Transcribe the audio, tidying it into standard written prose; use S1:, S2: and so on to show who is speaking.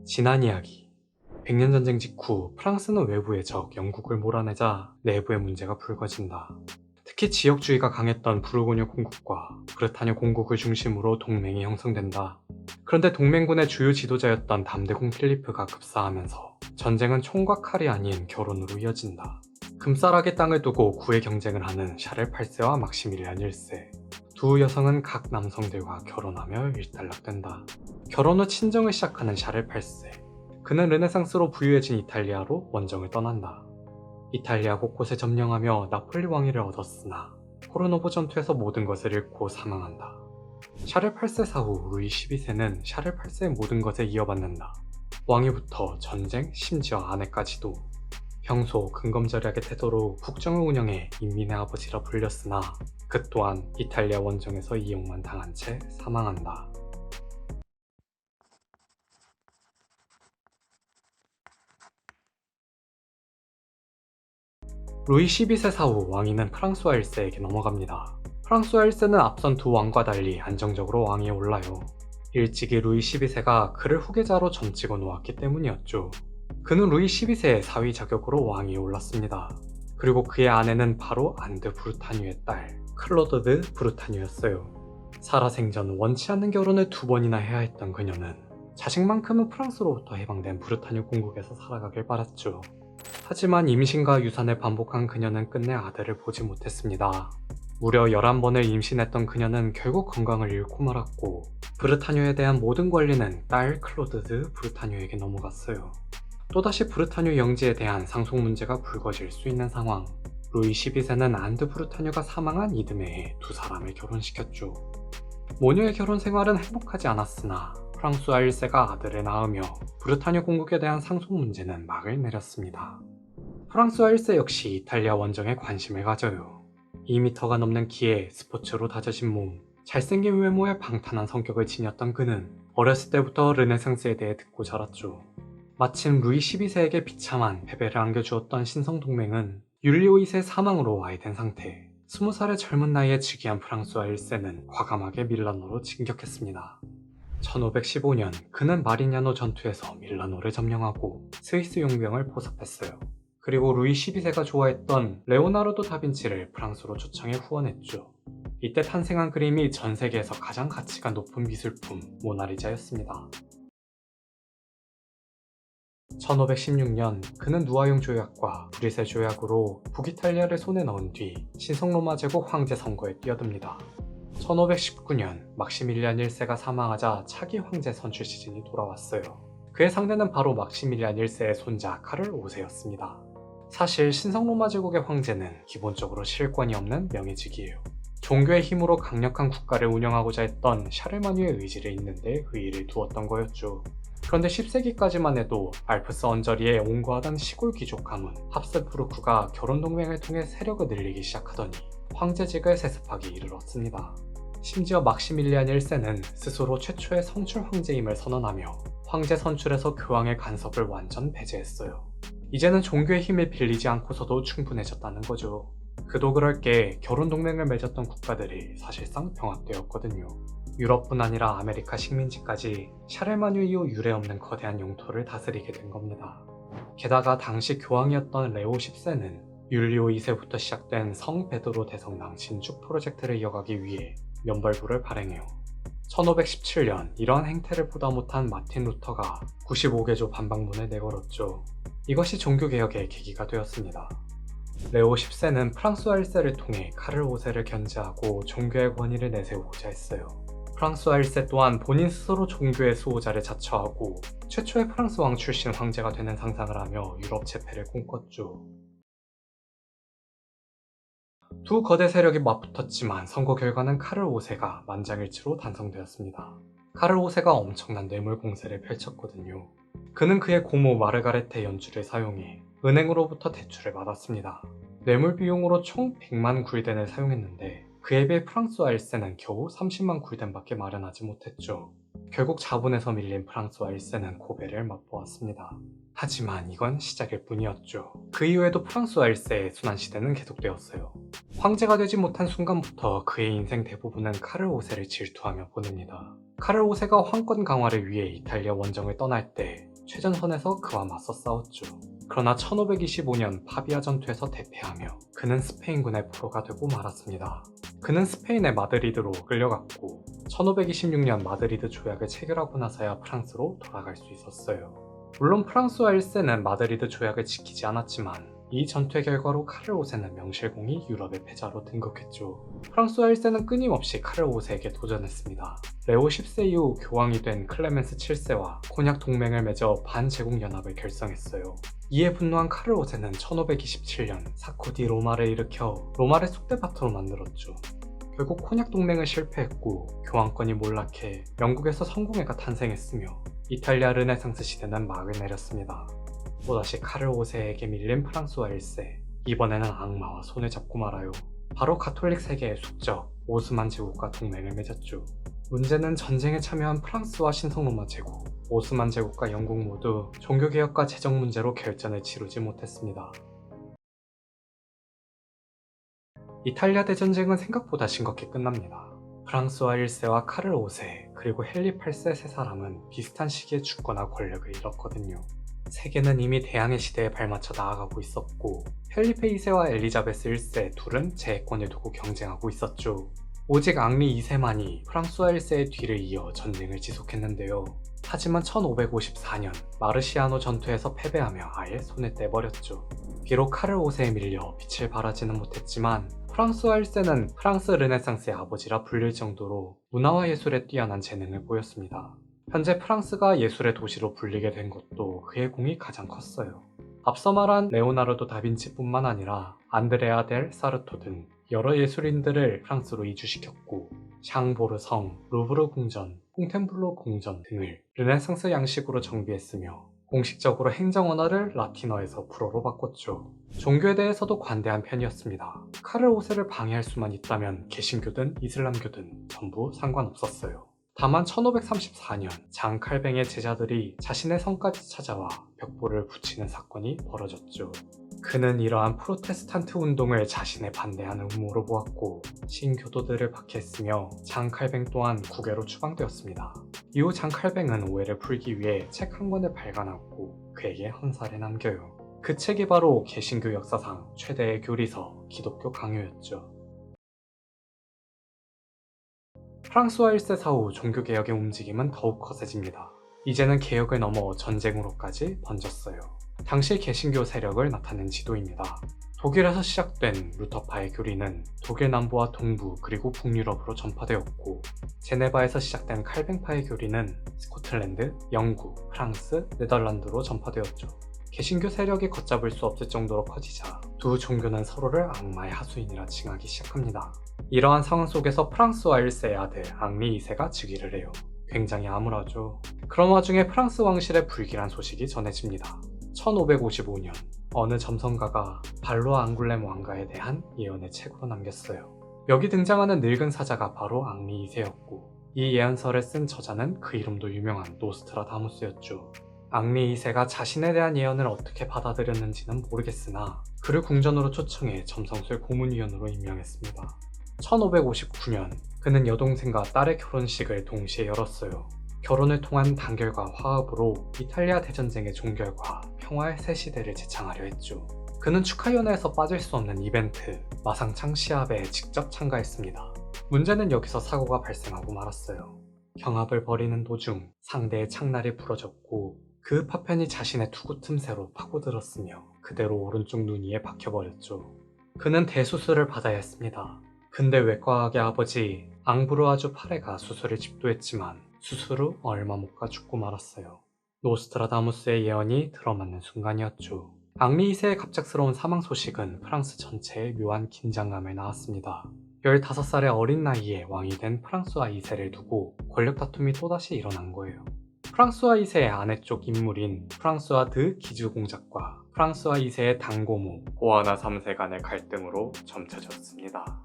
S1: 지난 이야기. 100년 전쟁 직후 프랑스는 외부의 적 영국을 몰아내자 내부의 문제가 불거진다. 특히 지역주의가 강했던 부르고뉴 공국과 브르타뉴 공국을 중심으로 동맹이 형성된다. 그런데 동맹군의 주요 지도자였던 담대공 필리프가 급사하면서 전쟁은 총과 칼이 아닌 결혼으로 이어진다. 금싸라기 땅을 두고 구애 경쟁을 하는 샤를 8세와 막시밀리안 1세. 두 여성은 각 남성들과 결혼하며 일단락된다. 결혼 후 친정을 시작하는 샤를 8세. 그는 르네상스로 부유해진 이탈리아로 원정을 떠난다. 이탈리아 곳곳에 점령하며 나폴리 왕위를 얻었으나 포르노보 전투에서 모든 것을 잃고 사망한다. 샤를 8세 사후 루이 12세는 샤를 8세의 모든 것에 이어받는다. 왕위부터 전쟁, 심지어 아내까지도. 평소 근검절약의 태도로 국정을 운영해 인민의 아버지라 불렸으나 그 또한 이탈리아 원정에서 이용만 당한 채 사망한다. 루이 12세 사후 왕위는 프랑스와 1세에게 넘어갑니다. 프랑스와 1세는 앞선 두 왕과 달리 안정적으로 왕위에 올라요. 일찍이 루이 12세가 그를 후계자로 점치고 놓았기 때문이었죠. 그는 루이 12세의 사위 자격으로 왕위에 올랐습니다. 그리고 그의 아내는 바로 안드 브루타뉴의 딸 클로드 드 브루타뉴였어요. 살아생전 원치 않는 결혼을 2번이나 해야 했던 그녀는 자식만큼은 프랑스로부터 해방된 브루타뉴 공국에서 살아가길 바랐죠. 하지만 임신과 유산을 반복한 그녀는 끝내 아들을 보지 못했습니다. 무려 11번을 임신했던 그녀는 결국 건강을 잃고 말았고 브르타뉴에 대한 모든 권리는 딸 클로드 드 브루타뉴에게 넘어갔어요. 또다시 브르타뉴 영지에 대한 상속 문제가 불거질 수 있는 상황. 루이 12세는 안드 브루타뉴가 사망한 이듬해에 두 사람을 결혼시켰죠. 모녀의 결혼 생활은 행복하지 않았으나 프랑스와 1세가 아들을 낳으며 브르타뉴 공국에 대한 상속 문제는 막을 내렸습니다. 프랑스와 1세 역시 이탈리아 원정에 관심을 가져요. 2m가 넘는 키에 스포츠로 다져진 몸, 잘생긴 외모에 방탄한 성격을 지녔던 그는 어렸을 때부터 르네상스에 대해 듣고 자랐죠. 마침 루이 12세에게 비참한 패배를 안겨주었던 신성동맹은 율리오 2세 사망으로 와해된 상태. 20살의 젊은 나이에 즉위한 프랑스와 1세는 과감하게 밀라노로 진격했습니다. 1515년 그는 마리냐노 전투에서 밀라노를 점령하고 스위스 용병을 포섭했어요. 그리고 루이 12세가 좋아했던 레오나르도 다빈치를 프랑스로 초청해 후원했죠. 이때 탄생한 그림이 전 세계에서 가장 가치가 높은 미술품 모나리자였습니다. 1516년 그는 누아용 조약과 브리세 조약으로 북이탈리아를 손에 넣은 뒤 신성로마 제국 황제 선거에 뛰어듭니다. 1519년 막시밀리안 1세가 사망하자 차기 황제 선출 시즌이 돌아왔어요. 그의 상대는 바로 막시밀리안 1세의 손자 카를 5세였습니다. 사실 신성로마 제국의 황제는 기본적으로 실권이 없는 명예직이에요. 종교의 힘으로 강력한 국가를 운영하고자 했던 샤르마뉴의 의지를 잇는 데 의의를 두었던 거였죠. 그런데 10세기까지만 해도 알프스 언저리에 온고하던 시골 귀족 가문 합스부르크가 결혼 동맹을 통해 세력을 늘리기 시작하더니 황제직을 세습하기 이르렀습니다. 심지어 막시밀리안 1세는 스스로 최초의 성출 황제임을 선언하며 황제 선출에서 교황의 간섭을 완전 배제했어요. 이제는 종교의 힘을 빌리지 않고서도 충분해졌다는 거죠. 그도 그럴 게 결혼 동맹을 맺었던 국가들이 사실상 병합되었거든요. 유럽뿐 아니라 아메리카 식민지까지 샤르마뉴 이후 유례없는 거대한 영토를 다스리게 된 겁니다. 게다가 당시 교황이었던 레오 10세는 율리오 2세부터 시작된 성 베드로 대성당 신축 프로젝트를 이어가기 위해 면벌부를 발행해요. 1517년 이러한 행태를 보다 못한 마틴 루터가 95개조 반박문을 내걸었죠. 이것이 종교개혁의 계기가 되었습니다. 레오 10세는 프랑스와 1세를 통해 카를 5세를 견제하고 종교의 권위를 내세우고자 했어요. 프랑스와 1세 또한 본인 스스로 종교의 수호자를 자처하고 최초의 프랑스 왕 출신 황제가 되는 상상을 하며 유럽 재패를 꿈꿨죠. 두 거대 세력이 맞붙었지만 선거 결과는 카를 5세가 만장일치로 단성되었습니다. 카를 5세가 엄청난 뇌물 공세를 펼쳤거든요. 그는 그의 고모 마르가레테 연주를 사용해 은행으로부터 대출을 받았습니다. 뇌물 비용으로 총 100만 굴덴을 사용했는데 그에 비해 프랑스와 1세는 겨우 30만 굴덴밖에 마련하지 못했죠. 결국 자본에서 밀린 프랑스와 1세는 고배를 맛보았습니다. 하지만 이건 시작일 뿐이었죠. 그 이후에도 프랑스와 1세의 순환시대는 계속되었어요. 황제가 되지 못한 순간부터 그의 인생 대부분은 카를 5세를 질투하며 보냅니다. 카를 5세가 황권 강화를 위해 이탈리아 원정을 떠날 때 최전선에서 그와 맞서 싸웠죠. 그러나 1525년 파비아 전투에서 대패하며 그는 스페인군의 포로가 되고 말았습니다. 그는 스페인의 마드리드로 끌려갔고 1526년 마드리드 조약을 체결하고 나서야 프랑스로 돌아갈 수 있었어요. 물론 프랑스와 1세는 마드리드 조약을 지키지 않았지만 이 전투의 결과로 카를 5세는 명실공히 유럽의 패자로 등극했죠. 프랑스와 1세는 끊임없이 카를 5세에게 도전했습니다. 레오 10세 이후 교황이 된 클레멘스 7세와 콘약 동맹을 맺어 반제국연합을 결성했어요. 이에 분노한 카를 5세는 1527년 사코디 로마를 일으켜 로마를 쑥대밭으로 만들었죠. 결국 콘약 동맹은 실패했고 교황권이 몰락해 영국에서 성공회가 탄생했으며 이탈리아 르네상스 시대는 막을 내렸습니다. 또다시 카를 5세에게 밀린 프랑스와 1세, 이번에는 악마와 손을 잡고 말아요. 바로 가톨릭 세계의 숙적 오스만 제국과 동맹을 맺었죠. 문제는 전쟁에 참여한 프랑스와 신성로마 제국, 오스만 제국과 영국 모두 종교개혁과 재정 문제로 결전을 치르지 못했습니다. 이탈리아 대전쟁은 생각보다 심각히 끝납니다. 프랑스와 1세와 카를 5세 그리고 헨리 8세 세 사람은 비슷한 시기에 주권과 권력을 잃었거든요. 세계는 이미 대항해 시대에 발맞춰 나아가고 있었고 펠리페 2세와 엘리자베스 1세 둘은 재해권을 두고 경쟁하고 있었죠. 오직 앙리 2세만이 프랑스와 1세의 뒤를 이어 전쟁을 지속했는데요. 하지만 1554년 마르시아노 전투에서 패배하며 아예 손을 떼버렸죠. 비록 카를 5세에 밀려 빛을 발하지는 못했지만 프랑스와 1세는 프랑스 르네상스의 아버지라 불릴 정도로 문화와 예술에 뛰어난 재능을 보였습니다. 현재 프랑스가 예술의 도시로 불리게 된 것도 그의 공이 가장 컸어요. 앞서 말한 레오나르도 다빈치뿐만 아니라 안드레아 델 사르토 등 여러 예술인들을 프랑스로 이주시켰고 샹보르 성, 루브르 궁전, 퐁텐블로 궁전 등을 르네상스 양식으로 정비했으며 공식적으로 행정 언어를 라틴어에서 불어로 바꿨죠. 종교에 대해서도 관대한 편이었습니다. 카를 5세를 방해할 수만 있다면 개신교든 이슬람교든 전부 상관없었어요. 다만 1534년 장 칼뱅의 제자들이 자신의 성까지 찾아와 벽보를 붙이는 사건이 벌어졌죠. 그는 이러한 프로테스탄트 운동을 자신의 반대하는 음모로 보았고 신교도들을 박해했으며 장 칼뱅 또한 국외로 추방되었습니다. 이후 장 칼뱅은 오해를 풀기 위해 책 한 권을 발간하고 그에게 헌사를 남겨요. 그 책이 바로 개신교 역사상 최대의 교리서 기독교 강요였죠. 프랑스와 1세 사후 종교개혁의 움직임은 더욱 거세집니다. 이제는 개혁을 넘어 전쟁으로까지 번졌어요. 당시 개신교 세력을 나타낸 지도입니다. 독일에서 시작된 루터파의 교리는 독일 남부와 동부 그리고 북유럽으로 전파되었고 제네바에서 시작된 칼뱅파의 교리는 스코틀랜드, 영국, 프랑스, 네덜란드로 전파되었죠. 개신교 세력이 걷잡을 수 없을 정도로 커지자 두 종교는 서로를 악마의 하수인이라 칭하기 시작합니다. 이러한 상황 속에서 프랑스와 1세의 아들 앙리 2세가 즉위를 해요. 굉장히 암울하죠. 그런 와중에 프랑스 왕실의 불길한 소식이 전해집니다. 1555년 어느 점성가가 발로아 앙굴렘 왕가에 대한 예언을 책으로 남겼어요. 여기 등장하는 늙은 사자가 바로 앙리 2세였고 이 예언서를 쓴 저자는 그 이름도 유명한 노스트라다무스였죠. 앙리 2세가 자신에 대한 예언을 어떻게 받아들였는지는 모르겠으나 그를 궁전으로 초청해 점성술 고문위원으로 임명했습니다. 1559년 그는 여동생과 딸의 결혼식을 동시에 열었어요. 결혼을 통한 단결과 화합으로 이탈리아 대전쟁의 종결과 평화의 새 시대를 제창하려 했죠. 그는 축하연회에서 빠질 수 없는 이벤트 마상창 시합에 직접 참가했습니다. 문제는 여기서 사고가 발생하고 말았어요. 경합을 벌이는 도중 상대의 창날이 부러졌고 그 파편이 자신의 투구 틈새로 파고들었으며 그대로 오른쪽 눈 위에 박혀버렸죠. 그는 대수술을 받아야 했습니다. 근데 외과학의 아버지 앙브로아주 파레가 수술을 집도했지만 수술 후 얼마 못 가 죽고 말았어요. 노스트라다무스의 예언이 들어맞는 순간이었죠. 앙리 2세의 갑작스러운 사망 소식은 프랑스 전체에 묘한 긴장감을 낳았습니다. 15살의 어린 나이에 왕이 된 프랑스와 2세를 두고 권력 다툼이 또다시 일어난 거예요. 프랑스와 2세의 아내 쪽 인물인 프랑스와 드 기주 공작과 프랑스와 2세의 당고모 고아나 3세 간의 갈등으로 점쳐졌습니다.